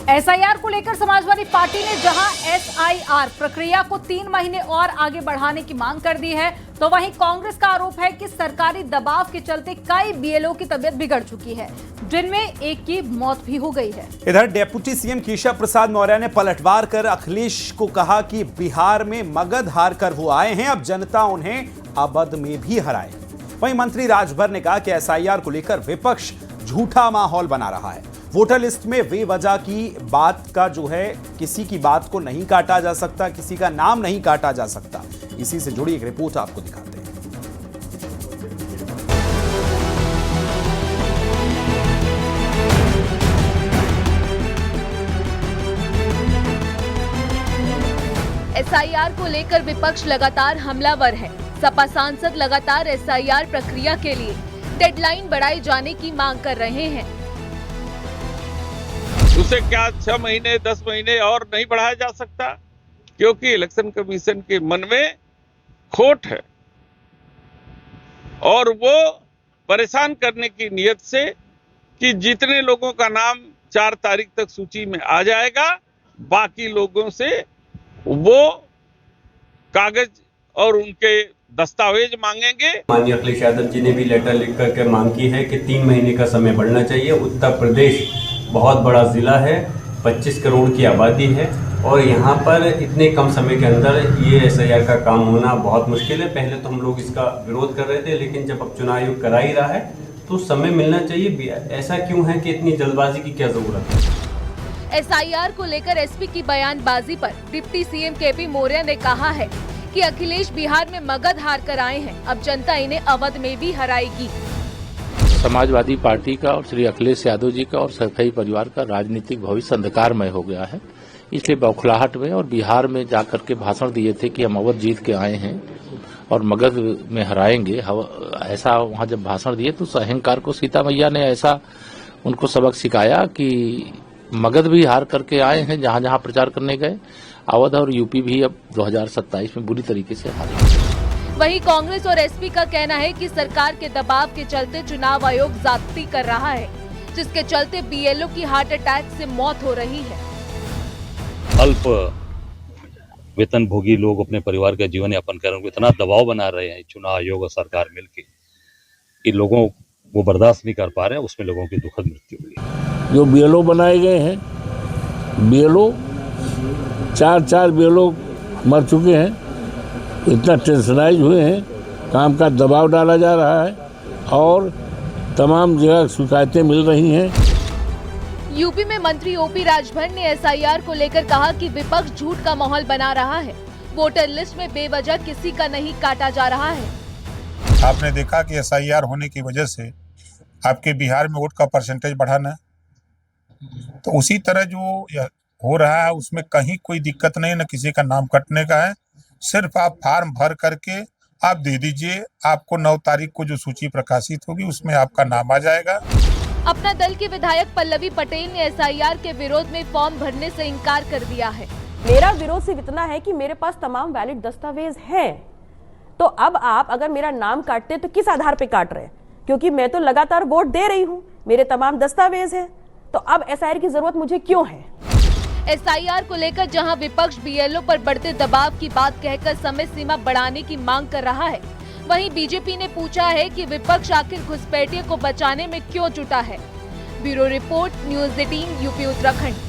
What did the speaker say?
SIR को लेकर Samajwadi party ने जहां एसआईआर प्रक्रिया को 3 महीने और आगे बढ़ाने की मांग कर दी है, तो वहीं कांग्रेस का आरोप है कि सरकारी दबाव के चलते कई बीएलओ की तबीयत बिगड़ चुकी है, जिनमें एक की मौत भी हो गई है। इधर डिप्टी सीएम केशव प्रसाद मौर्य ने पलटवार कर अखिलेश को कहा कि बिहार में मगध हार कर वो आए हैं, अब जनता उन्हें अवध में भी हराए। वहीं मंत्री राजभर ने कहा कि एसआईआर को लेकर विपक्ष झूठा माहौल बना रहा है। वोटर लिस्ट में बेवजह की बात का जो है, किसी की बात को नहीं काटा जा सकता, किसी का नाम नहीं काटा जा सकता। इसी से जुड़ी एक रिपोर्ट आपको दिखाते हैं। एसआईआर को लेकर विपक्ष लगातार हमलावर है। सपा सांसद लगातार एसआईआर प्रक्रिया के लिए डेडलाइन बढ़ाए जाने की मांग कर रहे हैं। उसे क्या 6 महीने 10 महीने और नहीं बढ़ाया जा सकता? क्योंकि इलेक्शन कमीशन के मन में खोट है और वो परेशान करने की नियत से कि जितने लोगों का नाम 4 तारीख तक सूची में आ जाएगा, बाकी लोगों से वो कागज और उनके दस्तावेज मांगेंगे। माननीय अखिलेश यादव जी ने भी लेटर लिख करके मांग की है कि 3 महीने का समय बढ़ना चाहिए। उत्तर प्रदेश बहुत बड़ा जिला है, 25 करोड़ की आबादी है और यहाँ पर इतने कम समय के अंदर ये एसआईआर का काम होना बहुत मुश्किल है। पहले तो हम लोग इसका विरोध कर रहे थे, लेकिन जब अब चुनाव आयोग करा ही रहा है तो समय मिलना चाहिए। ऐसा क्यों है कि इतनी जल्दबाजी की क्या जरूरत है? एसआईआर को लेकर एसपी की बयानबाजी पर डिप्टी सीएम केपी मौर्य ने कहा है कि अखिलेश बिहार में मगध हार कर आए हैं, अब जनता इन्हें अवध में भी हराएगी। समाजवादी पार्टी का और श्री अखिलेश यादव जी का और सरकारी परिवार का राजनीतिक भविष्य अंधकारमय हो गया है। इसलिए बौखलाहट में और बिहार में जाकर के भाषण दिए थे कि हम अवध जीत के आए हैं और मगध में हराएंगे। ऐसा वहां जब भाषण दिए तो अहंकार को सीता मैया ने ऐसा उनको सबक सिखाया कि मगध भी हार करके आए हैं जहां जहां प्रचार करने गए। अवध और यूपी भी अब 2027 में बुरी तरीके से हारे। वहीं कांग्रेस और एसपी का कहना है कि सरकार के दबाव के चलते चुनाव आयोग जागती कर रहा है, जिसके चलते बीएलओ की हार्ट अटैक से मौत हो रही है। अल्प वेतन भोगी लोग अपने परिवार का जीवन यापन कर रहे हैं, इतना दबाव बना रहे हैं चुनाव आयोग और सरकार मिलकर कि लोगों वो बर्दाश्त नहीं कर पा रहे हैं। उसमें लोगों की दुखद मृत्यु हुई। जो बीएलओ बनाए गए हैं, बीएलओ 4 बीएलओ मर चुके हैं, इतना टेंशनाइज हुए हैं, काम का दबाव डाला जा रहा है और तमाम जगह शिकायतें मिल रही हैं। यूपी में मंत्री ओपी राजभर ने एसआईआर को लेकर कहा कि विपक्ष झूठ का माहौल बना रहा है। वोटर लिस्ट में बेवजह किसी का नहीं काटा जा रहा है। आपने देखा कि एसआईआर होने की वजह से आपके बिहार में वोट का परसेंटेज बढ़ाना, तो उसी तरह जो हो रहा है उसमें कहीं कोई दिक्कत नहीं, न किसी का नाम कटने का है। सिर्फ आप फार्म भर करके आप दे दीजिए, आपको 9 तारीख को जो सूची प्रकाशित होगी उसमें आपका नाम आ जाएगा। अपना दल के विधायक पल्लवी पटेल ने एसआईआर के विरोध में फॉर्म भरने से इनकार कर दिया है। मेरा विरोध सिर्फ इतना है कि मेरे पास तमाम वैलिड दस्तावेज हैं, तो अब आप अगर मेरा नाम काटते तो किस आधार पे काट रहे हैं? क्योंकि मैं तो लगातार वोट दे रही हूँ, मेरे तमाम दस्तावेज हैं, तो अब एसआईआर की जरूरत मुझे क्यों है? एसआईआर को लेकर जहां विपक्ष बीएलओ पर बढ़ते दबाव की बात कहकर समय सीमा बढ़ाने की मांग कर रहा है, वहीं बीजेपी ने पूछा है कि विपक्ष आखिर घुसपैठियों को बचाने में क्यों जुटा है। Bureau report, news 18 UP Uttarakhand.